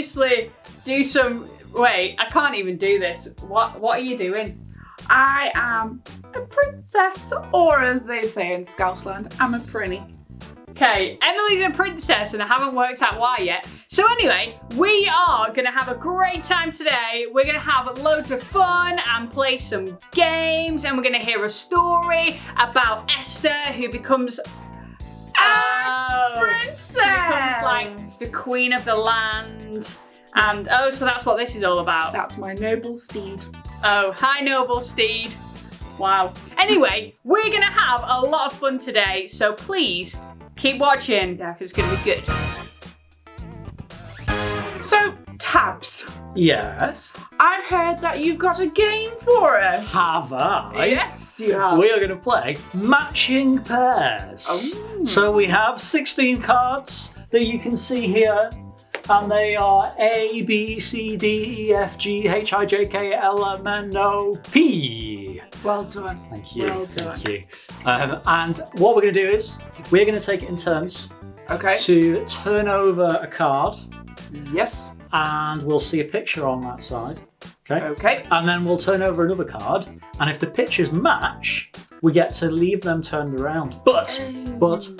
obviously do some... Wait, I can't even do this. What are you doing? I am a princess, or as they say in Scousland, I'm a prinny. Okay, Emily's a princess and I haven't worked out why yet. So anyway, we are gonna have a great time today. We're gonna have loads of fun and play some games, and we're gonna hear a story about Esther, who becomes princess. She becomes like the queen of the land. And so that's what this is all about. That's my noble steed. Oh, hi noble steed. Wow. Anyway, we're gonna have a lot of fun today, so please keep watching. Yes. It's gonna be good. So, Tabz, Yes. I've heard that you've got a game for us. Have I? Yes, you have. We are going to play matching pairs. Oh. So we have 16 cards that you can see here, and they are A, B, C, D, E, F, G, H, I, J, K, L, M, N, O, P. Well done. Thank you. Well done. Thank you. And what we're going to do is we're going to take it in turns Okay. to turn over a card, Yes. and we'll see a picture on that side. Okay. Okay. And then we'll turn over another card, and if the pictures match, we get to leave them turned around. But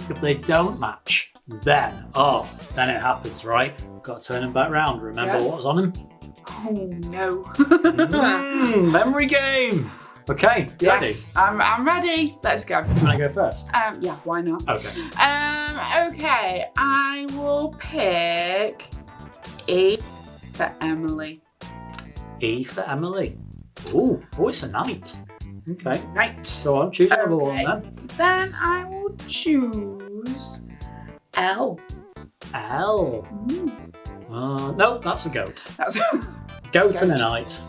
if they don't match, then it happens, right? We've got to turn them back round. Remember what was on them? Oh no. Memory game. Okay, Yes, I'm ready. Let's go. ready? Can I go first? Yeah, why not? Okay. Okay, I will pick E for Emily. E for Emily. Oh, it's a knight. Okay. Right. Go on, choose another one Okay. then. Then I will choose L. L. No, that's a goat. That's Goat and a knight.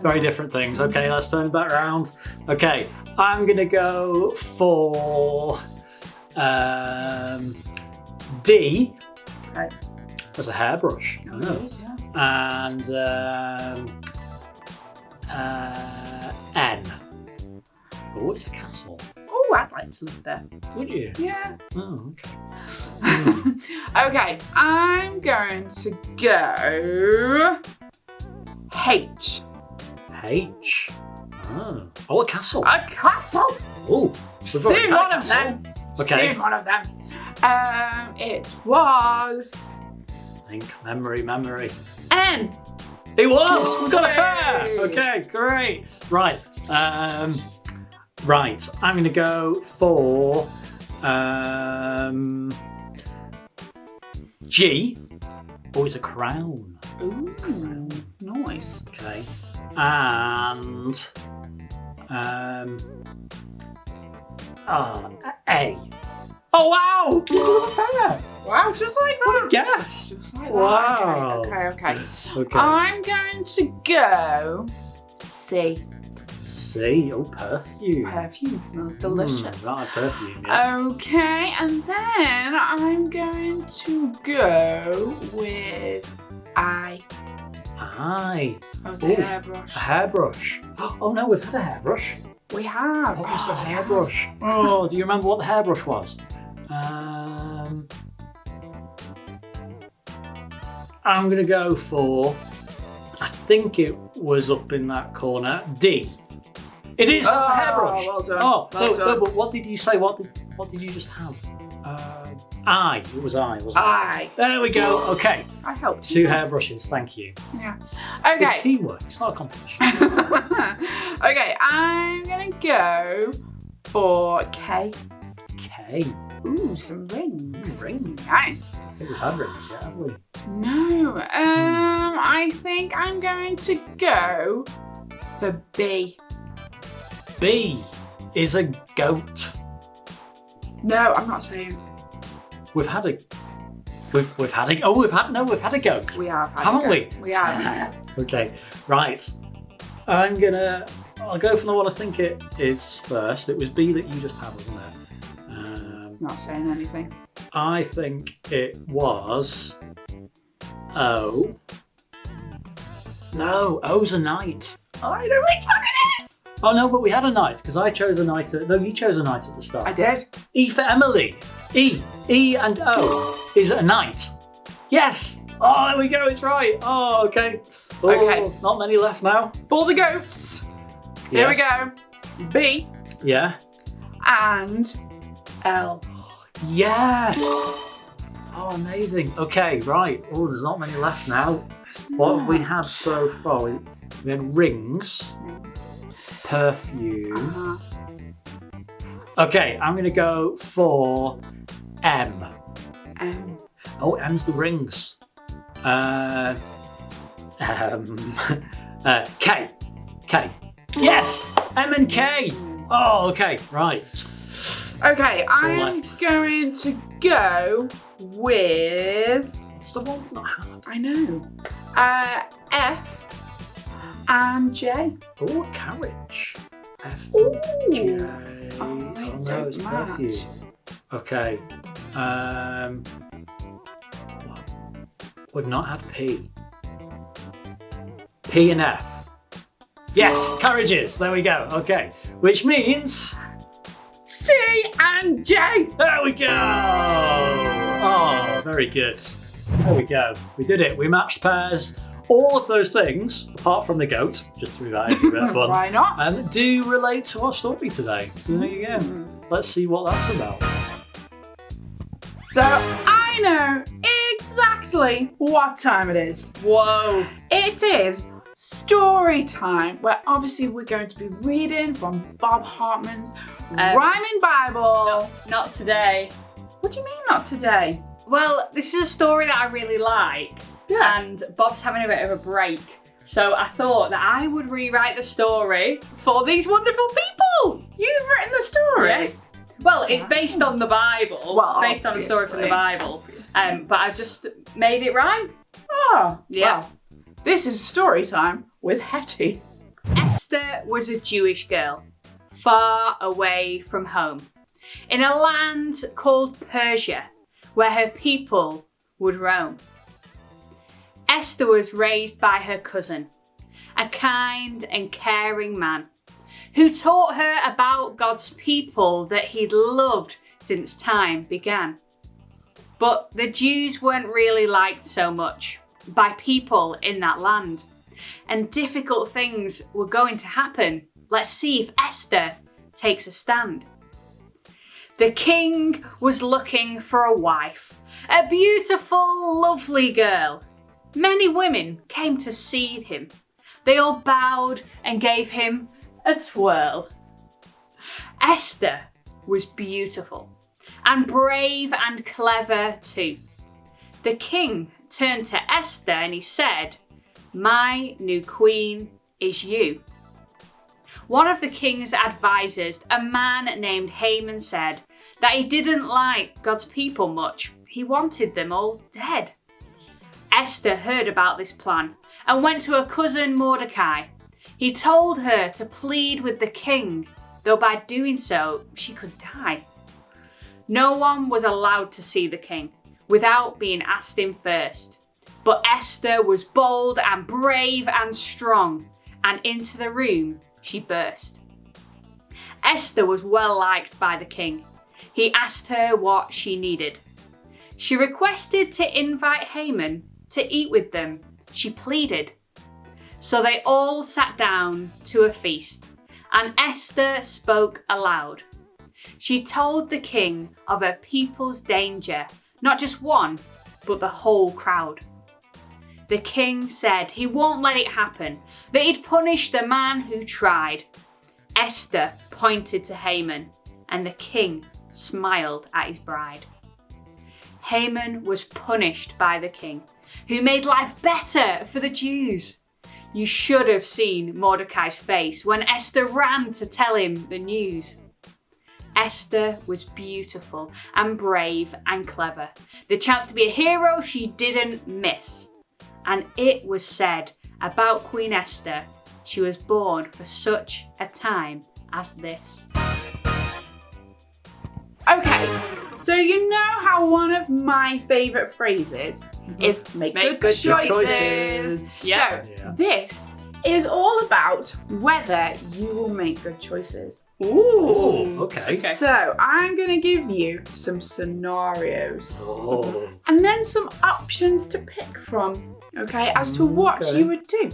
Very different things. Okay, let's turn it back around. Okay, I'm gonna go for D Right. as a hairbrush. Oh, it is, yeah. And N. Oh, it's a castle. Oh, I'd like to live there. Would you? Yeah. Oh, okay. Okay, I'm going to go H. H. Oh, a castle. A castle. Oh, we've already Soon had a one of castle. them. Okay. Soon one of them. It was Think memory. N. It was. We got a pair. Yay. Okay, great. Right. Right. I'm going to go for G. Oh, it's a crown. Ooh, nice. Okay. And A. Oh wow! Pair. Wow, just like that. Guess. Just like that. Wow. Okay. Okay. I'm going to go C. C. Oh, perfume. Perfume smells delicious. Right, perfume. Yeah. Okay, and then I'm going to go with I. Aye. Oh, it's a hairbrush. A hairbrush. Oh no, we've had a hairbrush. We have. What was the hairbrush? Oh, do you remember what the hairbrush was? I'm going to go for, I think it was up in that corner, D. It is, it's a hairbrush. Well done. Oh, Well done. no, but what did you say? What did you just have? I. It was I, wasn't it? I. There we go. Okay. I helped Two you. hairbrushes, thank you. Yeah. It's Okay. teamwork, it's not a competition. Okay, I'm going to go for K. K. Ooh, some rings. Rings. Nice. I think we've had rings yet, have we? No, I think I'm going to go for B. B is a goat. No, I'm not saying. We've had a goat. We have. Haven't we? We have. Okay, right. I'll go for the one I think it is first. It was B that you just had, wasn't it? Not saying anything. I think it was O. No, O's a knight. I know which one it is. Oh no, but we had a knight because I chose a knight. No, you chose a knight at the start. I did. E for Emily. E and O is a knight. Yes. Oh, there we go. It's right. Oh, okay. Oh, Okay. Not many left now. For the goats. Here we go. B Yeah. and L. Yes. Oh, amazing. Okay, right. Oh, there's not many left now. What have we had so far? We had rings, perfume. Okay, I'm going to go for M. M. Oh, M's the rings. K. K. Yes! M and K! Oh, okay, right. Okay, I am left. going to go with. What's the one we've not had? I know. F and J. Oh, carriage. F Ooh. and J. Oh, they no, don't it's match. perfume. Okay. We've not had P. P and F. Yes, carriages. There we go. Okay. Which means C and J. there we go. Oh, very good. There we go. We did it. We matched pairs. All of those things, apart from the goat, just threw that in for a bit of fun. Why not? Do relate to our story today. So there you go. Let's see what that's about. So I know exactly what time it is. Whoa. It is story time, where obviously we're going to be reading from Bob Hartman's Rhyming Bible. Not today. What do you mean not today? Well, this is a story that I really like. Yeah. And Bob's having a bit of a break. So I thought that I would rewrite the story for these wonderful people. You've written the story? Yeah. Well, it's based on the Bible. Well, based on a story from the Bible. Obviously. But I've just made it rhyme. Oh, Yeah. well, this is story time with Hettie. Esther was a Jewish girl, far away from home, in a land called Persia, where her people would roam. Esther was raised by her cousin, a kind and caring man, who taught her about God's people that he'd loved since time began. But the Jews weren't really liked so much by people in that land, and difficult things were going to happen. Let's see if Esther takes a stand. The king was looking for a wife, a beautiful, lovely girl. Many women came to see him. They all bowed and gave him a twirl. Esther was beautiful and brave and clever too. The king turned to Esther and he said, "My new queen is you." One of the king's advisors, a man named Haman, said that he didn't like God's people much. He wanted them all dead. Esther heard about this plan and went to her cousin Mordecai. He told her to plead with the king, though by doing so, she could die. No one was allowed to see the king without being asked him first. But Esther was bold and brave and strong, and into the room she burst. Esther was well liked by the king. He asked her what she needed. She requested to invite Haman to eat with them. She pleaded. So they all sat down to a feast, and Esther spoke aloud. She told the king of her people's danger, not just one, but the whole crowd. The king said he won't let it happen, that he'd punish the man who tried. Esther pointed to Haman, and the king smiled at his bride. Haman was punished by the king, who made life better for the Jews. You should have seen Mordecai's face when Esther ran to tell him the news. Esther was beautiful and brave and clever. The chance to be a hero she didn't miss. And it was said about Queen Esther, she was born for such a time as this. Okay, so you know how one of my favourite phrases is make good choices. Yeah. So this is all about whether you will make good choices. Oh, okay. So I'm going to give you some scenarios Oh. and then some options to pick from, okay, as to what Okay. you would do.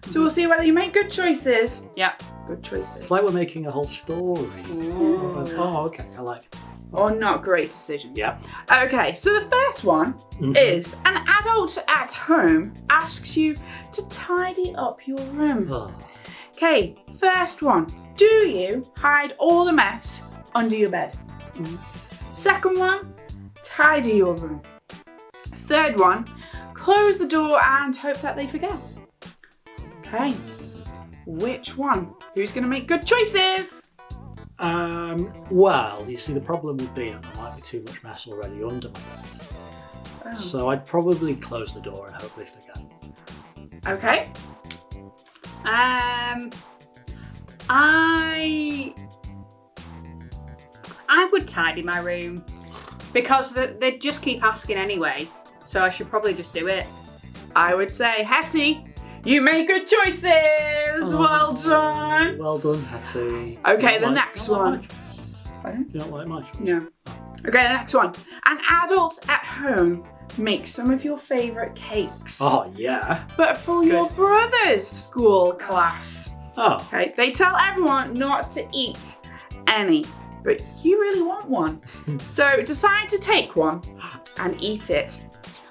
So we'll see whether you make good choices. Yeah. Good choices. It's like we're making a whole story. Oh, okay. I like this. Or not great decisions. Yeah. Okay, so the first one is an adult at home asks you to tidy up your room. Oh. Okay, first one. Do you hide all the mess under your bed? Second one, tidy your room. Third one, close the door and hope that they forget. Okay, which one? Who's going to make good choices? Well, you see, the problem would be that there might be too much mess already under my bed. Oh. So I'd probably close the door and hope they forget. Okay. I would tidy my room because they just keep asking anyway. So I should probably just do it. I would say, Hettie, you make good choices. Well done. Well done, Hettie. Okay, You the don't next you don't one. like my choices? Pardon? You don't like my choices? No. Okay, the next one. An adult at home makes some of your favourite cakes. Oh, yeah. But for your brother's school class. Oh. Okay, they tell everyone not to eat any, but you really want one. So decide to take one and eat it.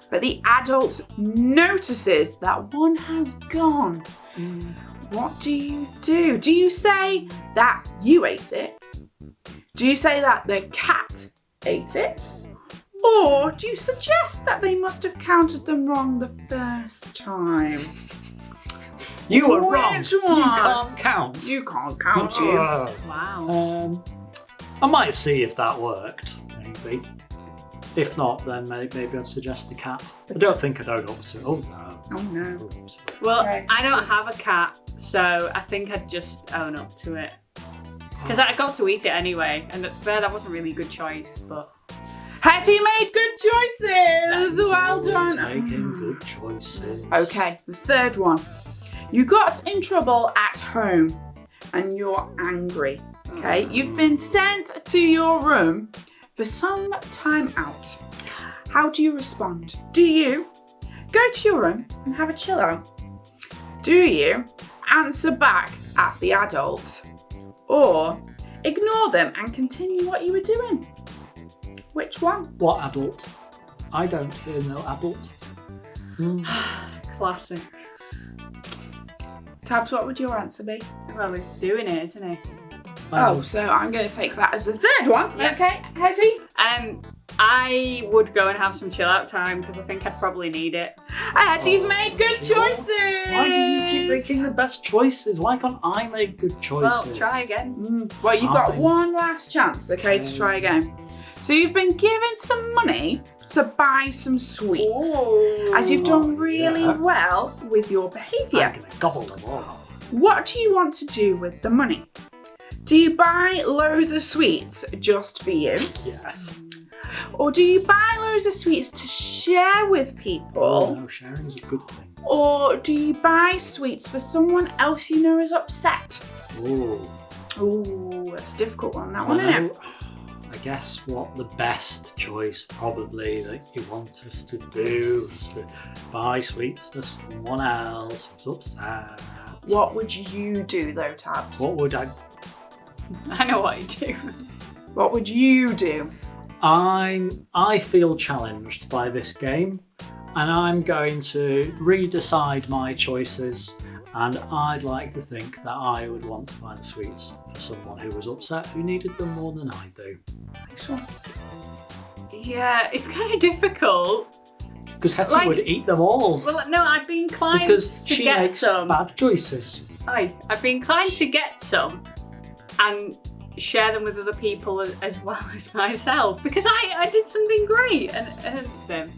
But the adult notices that one has gone. What do you do? Do you say that you ate it? Do you say that the cat ate it? Or do you suggest that they must have counted them wrong the first time? You were wrong. Which You one? can't count. You can't count you. Wow. I might see if that worked, maybe. If not, then maybe I'd suggest the cat. I don't think I'd own up to it. Oh, no. Oh no. Well, Okay. I don't have a cat, so I think I'd just own up to it. Because I got to eat it anyway, and that wasn't really a good choice, but... Hettie made good choices! Well done. Making good choices. Okay, the third one. You got in trouble at home and you're angry. Okay, you've been sent to your room for some time out. How do you respond? Do you go to your room and have a chill out? Do you answer back at the adult? Or ignore them and continue what you were doing? Which one? What adult? I don't hear no adult. Classic. Tabz, what would your answer be? Well, he's doing it, isn't he? Oh, so I'm going to take that as the third one. Yeah. Okay, Hettie? I would go and have some chill out time because I think I'd probably need it. Hettie's made good choices. Why do you keep making the best choices? Why can't I make good choices? Well, try again. Well, you've got Fine. one last chance, okay, to try again. So you've been given some money to buy some sweets, as you've done really yeah. well with your I'm behaviour. gonna gobble them all. What do you want to do with the money? Do you buy loads of sweets just for you? Yes. Or do you buy loads of sweets to share with people? No, sharing's a good thing. Or do you buy sweets for someone else you know is upset? Oh. Ooh, that's a difficult one, that one, isn't it? I guess what the best choice probably that you want us to do is to buy sweets for someone else who's upset. What would you do though, Tabz? What would I... I know what you do. What would you do? I feel challenged by this game, and I'm going to redecide my choices, and I'd like to think that I would want to buy the sweets for someone who was upset, who needed them more than I do. Next one. Yeah, it's kind of difficult. Because Hettie would eat them all. Well, no, I'd be inclined Because to she get makes some. bad choices. I'd be inclined to get some and share them with other people as well as myself because I did something great and them.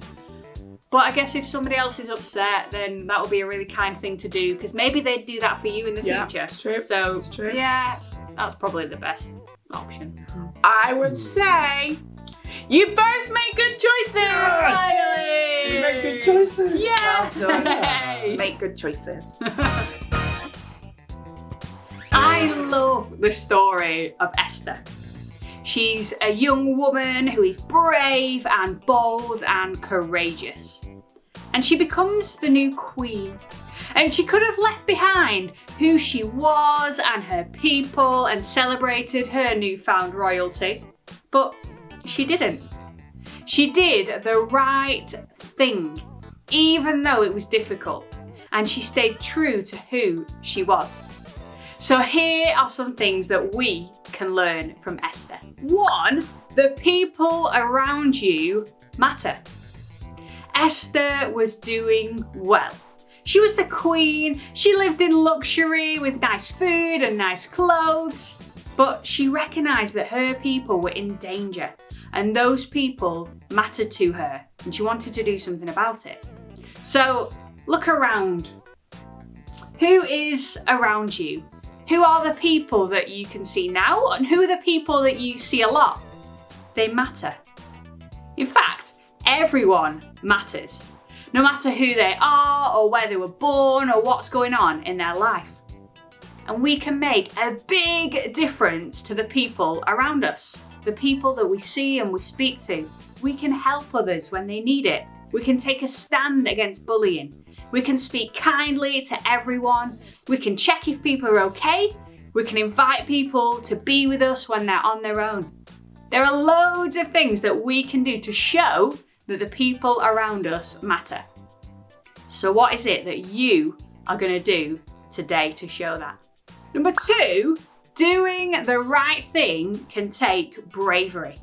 But I guess if somebody else is upset, then that would be a really kind thing to do because maybe they'd do that for you in the future. It's true. So It's true. yeah, that's probably the best option. I would say you both make good choices. Finally! You make good choices. Yeah. Well done. Make good choices. love the story of Esther. She's a young woman who is brave and bold and courageous. And she becomes the new queen. And she could have left behind who she was and her people and celebrated her newfound royalty. But she didn't. She did the right thing, even though it was difficult. And she stayed true to who she was. So here are some things that we can learn from Esther. 1, the people around you matter. Esther was doing well. She was the queen. She lived in luxury with nice food and nice clothes. But she recognised that her people were in danger and those people mattered to her and she wanted to do something about it. So look around. Who is around you? Who are the people that you can see now and who are the people that you see a lot? They matter. In fact, everyone matters, no matter who they are or where they were born or what's going on in their life. And we can make a big difference to the people around us, the people that we see and we speak to. We can help others when they need it. We can take a stand against bullying. We can speak kindly to everyone. We can check if people are okay. We can invite people to be with us when they're on their own. There are loads of things that we can do to show that the people around us matter. So what is it that you are going to do today to show that? Number 2, doing the right thing can take bravery.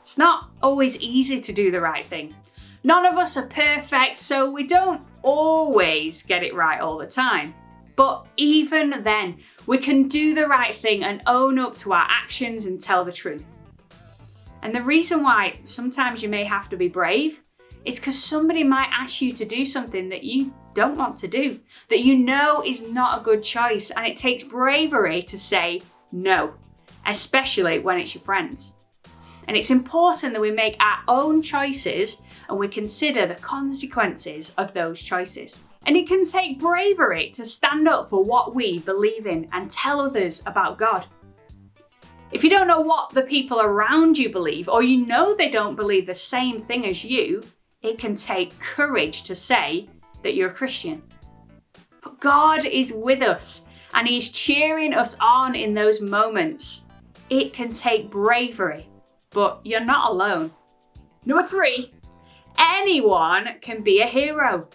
It's not always easy to do the right thing. None of us are perfect, so we don't always get it right all the time. But even then, we can do the right thing and own up to our actions and tell the truth. And the reason why sometimes you may have to be brave is because somebody might ask you to do something that you don't want to do, that you know is not a good choice, and it takes bravery to say no, especially when it's your friends. And it's important that we make our own choices and we consider the consequences of those choices. And it can take bravery to stand up for what we believe in and tell others about God. If you don't know what the people around you believe, or you know they don't believe the same thing as you, it can take courage to say that you're a Christian. But God is with us and He's cheering us on in those moments. It can take bravery, but you're not alone. Number 3, anyone can be a hero.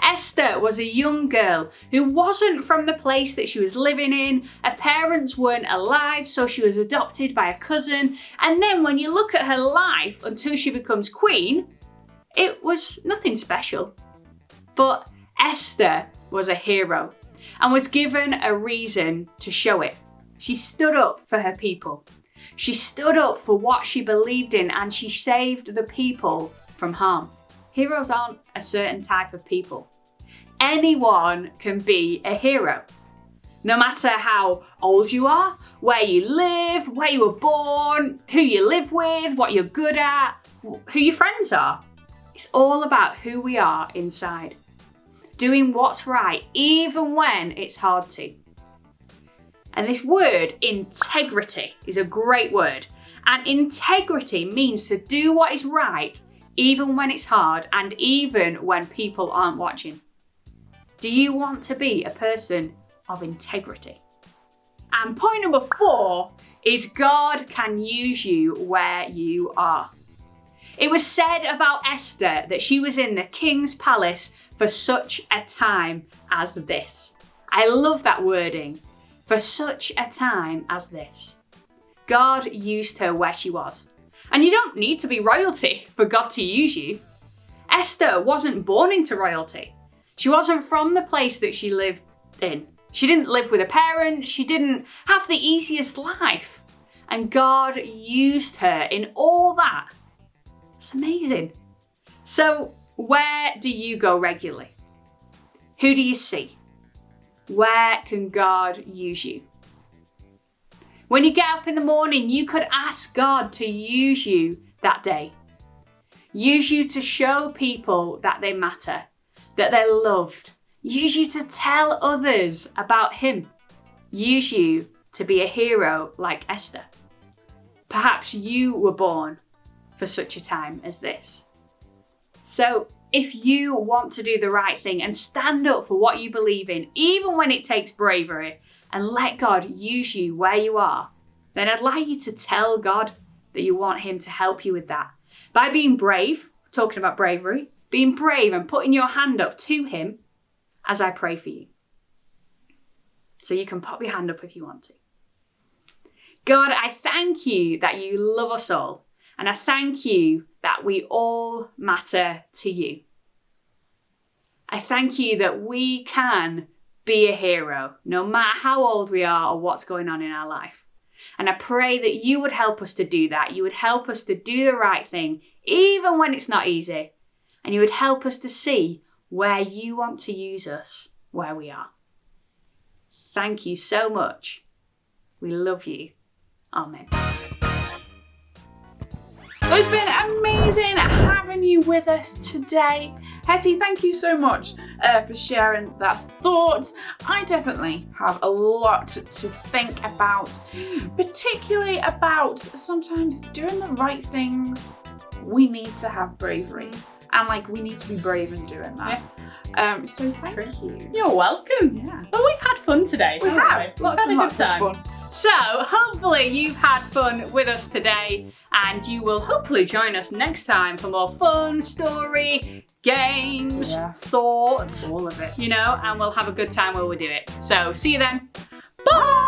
Esther was a young girl who wasn't from the place that she was living in. Her parents weren't alive, so she was adopted by a cousin. And then when you look at her life until she becomes queen, it was nothing special. But Esther was a hero and was given a reason to show it. She stood up for her people. She stood up for what she believed in and she saved the people from harm. Heroes aren't a certain type of people. Anyone can be a hero. No matter how old you are, where you live, where you were born, who you live with, what you're good at, who your friends are. It's all about who we are inside. Doing what's right, even when it's hard to. And this word, integrity, is a great word. And integrity means to do what is right, even when it's hard and even when people aren't watching. Do you want to be a person of integrity? And point number 4 is God can use you where you are. It was said about Esther that she was in the king's palace for such a time as this. I love that wording, for such a time as this. God used her where she was. And you don't need to be royalty for God to use you. Esther wasn't born into royalty. She wasn't from the place that she lived in. She didn't live with her parents. She didn't have the easiest life. And God used her in all that. It's amazing. So, where do you go regularly? Who do you see? Where can God use you? When you get up in the morning, you could ask God to use you that day. Use you to show people that they matter, that they're loved. Use you to tell others about Him. Use you to be a hero like Esther. Perhaps you were born for such a time as this. So if you want to do the right thing and stand up for what you believe in, even when it takes bravery, and let God use you where you are, then I'd like you to tell God that you want him to help you with that. By being brave, talking about bravery, being brave and putting your hand up to him as I pray for you. So you can pop your hand up if you want to. God, I thank you that you love us all. And I thank you that we all matter to you. I thank you that we can be a hero, no matter how old we are or what's going on in our life. And I pray that you would help us to do that. You would help us to do the right thing, even when it's not easy. And you would help us to see where you want to use us, where we are. Thank you so much. We love you. Amen. It's been amazing having you with us today. Hettie, thank you so much for sharing that thought. I definitely have a lot to think about, particularly about sometimes doing the right things. We need to have bravery, and we need to be brave in doing that. Yeah. So thank you. You're welcome. Yeah. Well, we've had fun today. We have. We've had a good time. Of fun. So hopefully you've had fun with us today, and you will hopefully join us next time for more fun, story, games, thoughts, all of it. and we'll have a good time while we do it. So see you then. Bye!